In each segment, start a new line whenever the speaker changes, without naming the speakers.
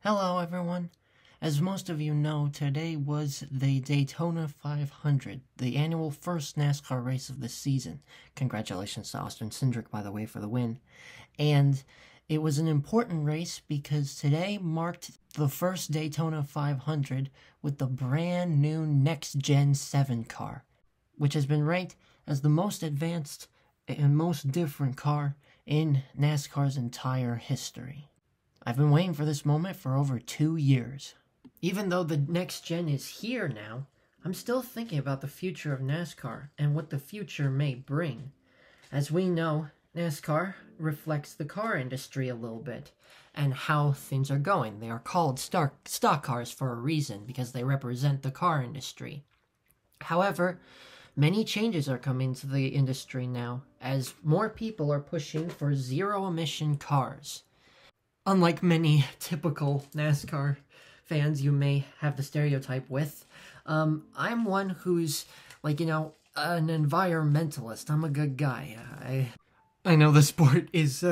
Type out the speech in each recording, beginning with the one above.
Hello everyone. As most of you know, today was the Daytona 500, the annual first NASCAR race of the season. Congratulations to Austin Cindric, by the way, for the win. And it was an important race because today marked the first Daytona 500 with the brand new next-gen 7 car, which has been ranked as the most advanced and most different car in NASCAR's entire history. I've been waiting for this moment for over 2 years. Even though the next gen is here now, I'm still thinking about the future of NASCAR and what the future may bring. As we know, NASCAR reflects the car industry a little bit and how things are going. They are called stock cars for a reason because they represent the car industry. However, many changes are coming to the industry now as more people are pushing for zero-emission cars. Unlike many typical NASCAR fans you may have the stereotype with, I'm one who's, an environmentalist. I'm a good guy. I know the sport is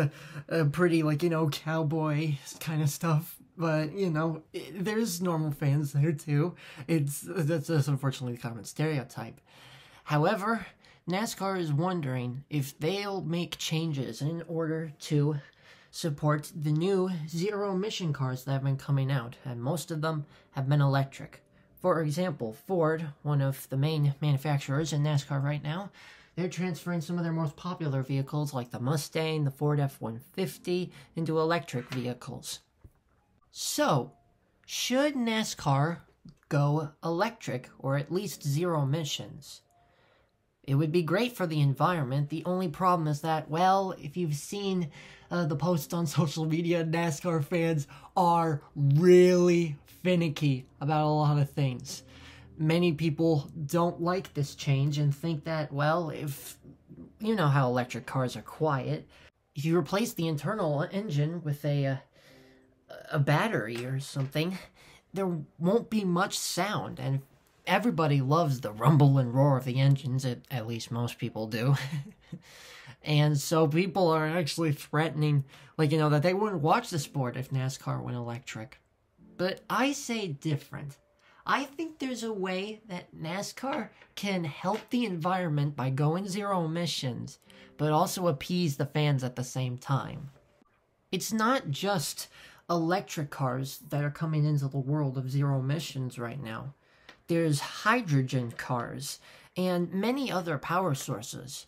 pretty, cowboy kind of stuff, but, there's normal fans there too. That's unfortunately the common stereotype. However, NASCAR is wondering if they'll make changes in order to support the new zero-emission cars that have been coming out, and most of them have been electric. For example, Ford, one of the main manufacturers in NASCAR right now, they're transferring some of their most popular vehicles like the Mustang, the Ford F-150, into electric vehicles. So, should NASCAR go electric, or at least zero emissions? It would be great for the environment. The only problem is that, well, if you've seen the posts on social media, NASCAR fans are really finicky about a lot of things. Many people don't like this change and think that, well, if you know how electric cars are quiet, if you replace the internal engine with a battery or something, there won't be much sound, and everybody loves the rumble and roar of the engines, at least most people do. And so people are actually threatening, that they wouldn't watch the sport if NASCAR went electric. But I say different. I think there's a way that NASCAR can help the environment by going zero emissions, but also appease the fans at the same time. It's not just electric cars that are coming into the world of zero emissions right now. There's hydrogen cars and many other power sources.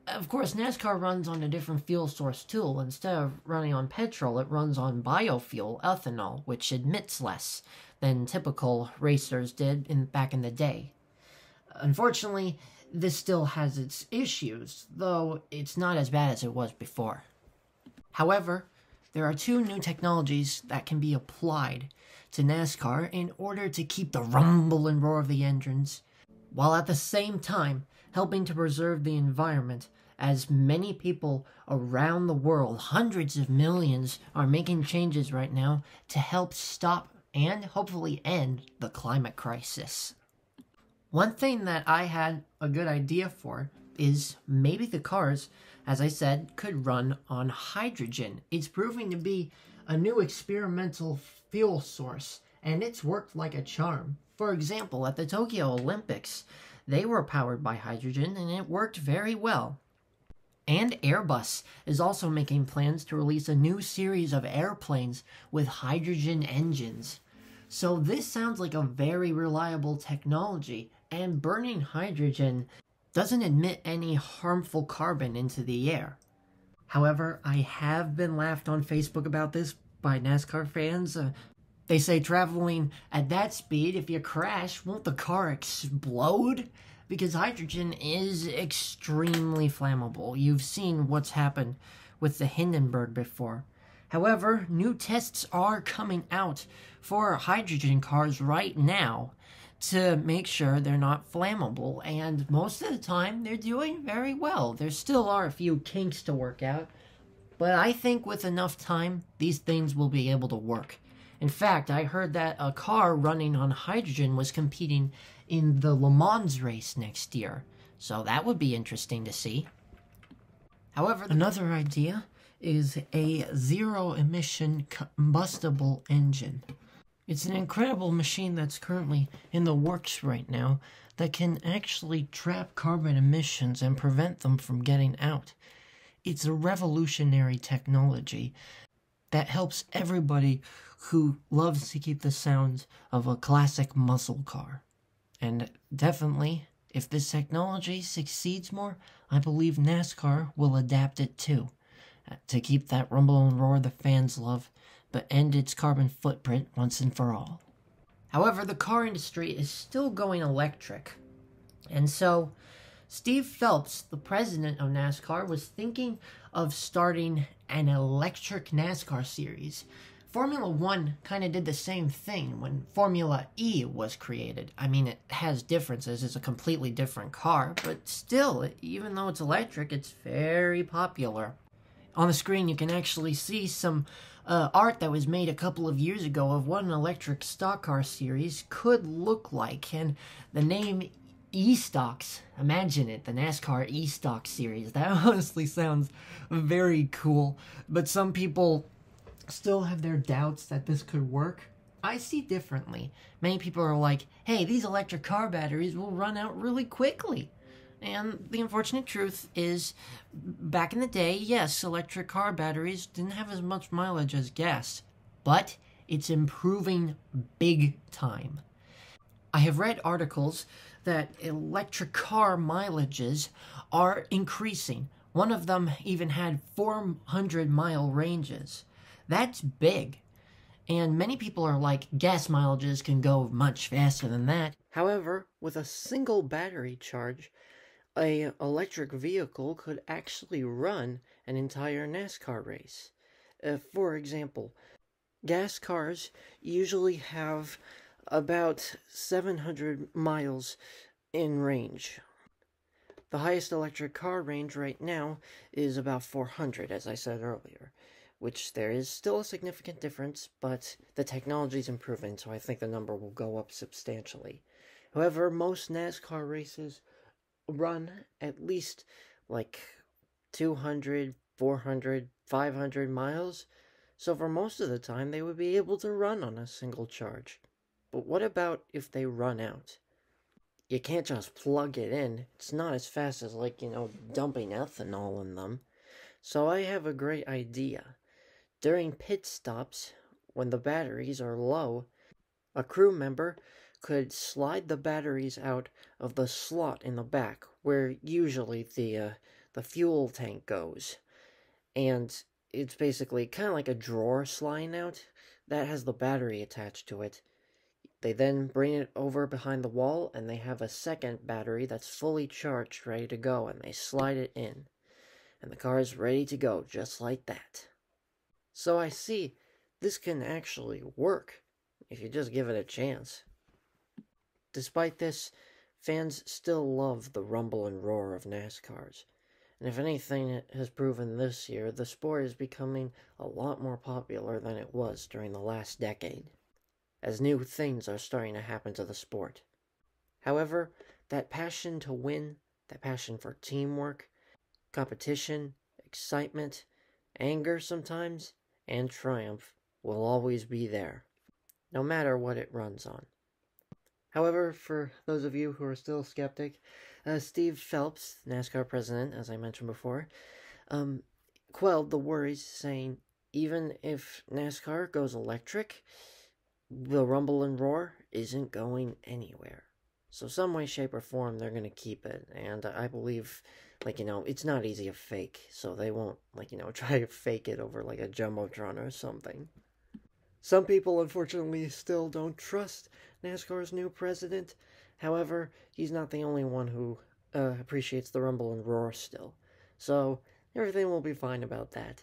Of course, NASCAR runs on a different fuel source too. Instead of running on petrol, it runs on biofuel, ethanol, which emits less than typical racers did back in the day. Unfortunately, this still has its issues, though it's not as bad as it was before. However, there are 2 new technologies that can be applied to NASCAR in order to keep the rumble and roar of the engines, while at the same time helping to preserve the environment, as many people around the world, hundreds of millions, are making changes right now to help stop and hopefully end the climate crisis. One thing that I had a good idea for is maybe the cars, as I said, could run on hydrogen. It's proving to be a new experimental fuel source, and it's worked like a charm. For example, at the Tokyo Olympics, they were powered by hydrogen, and it worked very well. And Airbus is also making plans to release a new series of airplanes with hydrogen engines. So this sounds like a very reliable technology, and burning hydrogen doesn't emit any harmful carbon into the air. However, I have been laughed on Facebook about this by NASCAR fans. They say traveling at that speed, if you crash, won't the car explode? Because hydrogen is extremely flammable. You've seen what's happened with the Hindenburg before. However, new tests are coming out for hydrogen cars right now to make sure they're not flammable, and most of the time they're doing very well. There still are a few kinks to work out, but I think with enough time, these things will be able to work. In fact, I heard that a car running on hydrogen was competing in the Le Mans race next year, so that would be interesting to see. However, another idea is a zero emission combustible engine. It's an incredible machine that's currently in the works right now that can actually trap carbon emissions and prevent them from getting out. It's a revolutionary technology that helps everybody who loves to keep the sounds of a classic muscle car. And definitely, if this technology succeeds more, I believe NASCAR will adapt it too, to keep that rumble and roar the fans love, but end its carbon footprint once and for all. However, the car industry is still going electric, and so Steve Phelps, the president of NASCAR, was thinking of starting an electric NASCAR series. Formula One kind of did the same thing when Formula E was created. I mean, it has differences. It's a completely different car, but still, even though it's electric, it's very popular. On the screen, you can actually see some art that was made a couple of years ago of what an electric stock car series could look like, and the name E-Stocks, imagine it, the NASCAR E-Stock series. That honestly sounds very cool, but some people still have their doubts that this could work. I see differently. Many people are like, hey, these electric car batteries will run out really quickly. And the unfortunate truth is, back in the day, yes, electric car batteries didn't have as much mileage as gas, but it's improving big time. I have read articles that electric car mileages are increasing. One of them even had 400-mile ranges. That's big. And many people are like, gas mileages can go much faster than that. However, with a single battery charge, an electric vehicle could actually run an entire NASCAR race. For example, gas cars usually have about 700 miles in range. The highest electric car range right now is about 400, as I said earlier, which there is still a significant difference, but the technology is improving, so I think the number will go up substantially. However, most NASCAR races run at least like 200, 400, 500 miles, so for most of the time they would be able to run on a single charge. But what about if they run out? You can't just plug it in. It's not as fast as, like, dumping ethanol in them. So I have a great idea. During pit stops, when the batteries are low, a crew member could slide the batteries out of the slot in the back, where usually the fuel tank goes. And it's basically kind of like a drawer sliding out that has the battery attached to it. They then bring it over behind the wall, and they have a second battery that's fully charged, ready to go, and they slide it in. And the car is ready to go, just like that. So I see, this can actually work, if you just give it a chance. Despite this, fans still love the rumble and roar of NASCARs. And if anything has proven this year, the sport is becoming a lot more popular than it was during the last decade, as new things are starting to happen to the sport. However, that passion to win, that passion for teamwork, competition, excitement, anger sometimes, and triumph will always be there, no matter what it runs on. However, for those of you who are still skeptic, Steve Phelps, NASCAR president, as I mentioned before, quelled the worries, saying even if NASCAR goes electric, the rumble and roar isn't going anywhere. So some way, shape, or form, they're going to keep it. And I believe, it's not easy to fake. So they won't, try to fake it over, a Jumbotron or something. Some people, unfortunately, still don't trust NASCAR's new president. However, he's not the only one who appreciates the rumble and roar still. So everything will be fine about that.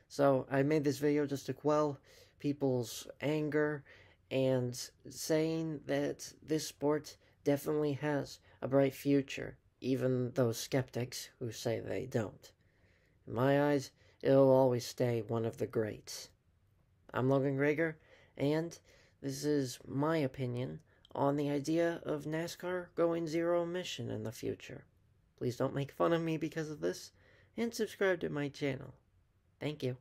So I made this video just to quell people's anger and saying that this sport definitely has a bright future, even those skeptics who say they don't. In my eyes, it'll always stay one of the greats. I'm Logan Greger, and this is my opinion on the idea of NASCAR going zero emission in the future. Please don't make fun of me because of this, and subscribe to my channel.
Thank you.